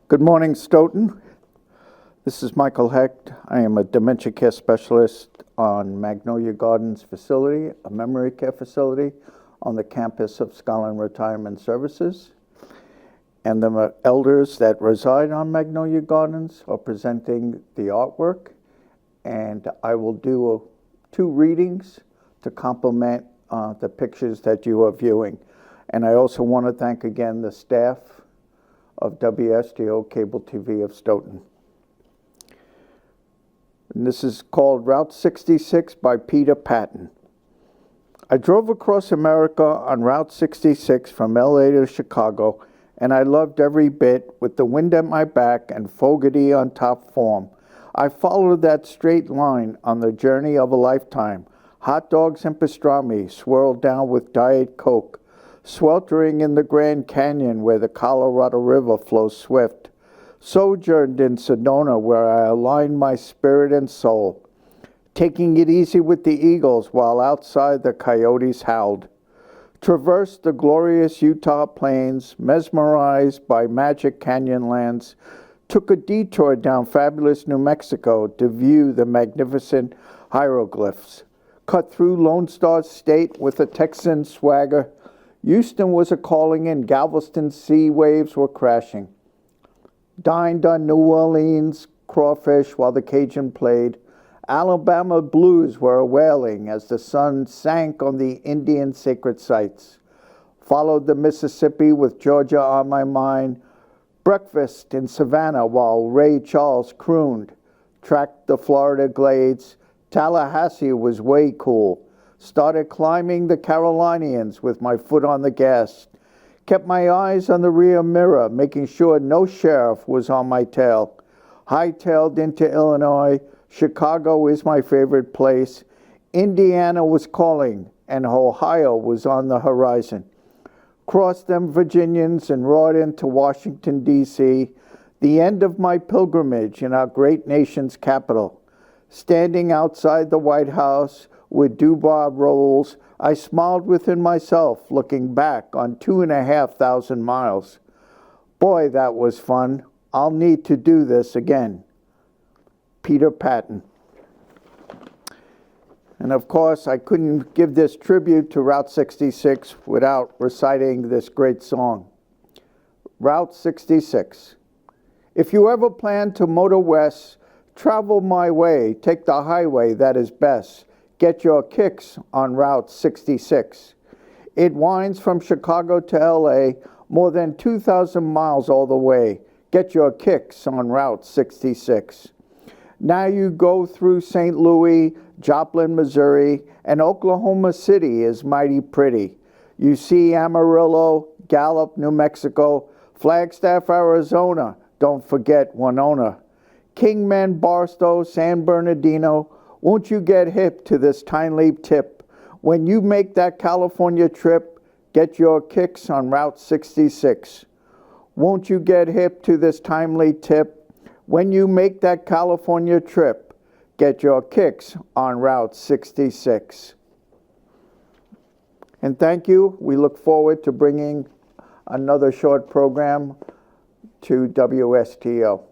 Good morning, Stoughton. This is Michael Hecht. I am a dementia care specialist on Magnolia Gardens facility, a memory care facility on the campus of Skaalen Retirement Services. And the elders that reside on Magnolia Gardens are presenting the artwork. And I will do two readings to complement the pictures that you are viewing. And I also want to thank again the staff of WSTO Cable TV of Stoughton. And this is called Route 66 by Peter Patton. I drove across America on Route 66 from LA to Chicago, and I loved every bit with the wind at my back and Fogarty on top form. I followed that straight line on the journey of a lifetime. Hot dogs and pastrami swirled down with Diet Coke, sweltering in the Grand Canyon where the Colorado River flows swift. Sojourned in Sedona where I aligned my spirit and soul, taking it easy with the eagles while outside the coyotes howled. Traversed the glorious Utah plains, mesmerized by magic canyon lands, took a detour down fabulous New Mexico to view the magnificent hieroglyphs. Cut through Lone Star State with a Texan swagger. Houston was a-calling and Galveston sea waves were crashing. Dined on New Orleans crawfish while the Cajun played. Alabama blues were a-wailing as the sun sank on the Indian sacred sites. Followed the Mississippi with Georgia on my mind. Breakfast in Savannah while Ray Charles crooned. Tracked the Florida glades. Tallahassee was way cool. Started climbing the Carolinians with my foot on the gas. Kept my eyes on the rear mirror, making sure no sheriff was on my tail. Hightailed into Illinois. Chicago is my favorite place. Indiana was calling, and Ohio was on the horizon. Crossed them Virginians and rode into Washington, D.C., the end of my pilgrimage in our great nation's capital. Standing outside the White House, with Dubois rolls, I smiled within myself, looking back on 2,500 miles. Boy, that was fun. I'll need to do this again. Peter Patton. And of course, I couldn't give this tribute to Route 66 without reciting this great song. Route 66. If you ever plan to motor west, travel my way, take the highway that is best. Get your kicks on Route 66. It winds from Chicago to LA, more than 2,000 miles all the way. Get your kicks on Route 66. Now you go through St. Louis, Joplin, Missouri, and Oklahoma City is mighty pretty. You see Amarillo, Gallup, New Mexico, Flagstaff, Arizona, don't forget Winona. Kingman, Barstow, San Bernardino, won't you get hip to this timely tip? When you make that California trip, get your kicks on Route 66. Won't you get hip to this timely tip? When you make that California trip, get your kicks on Route 66. And thank you. We look forward to bringing another short program to WSTO.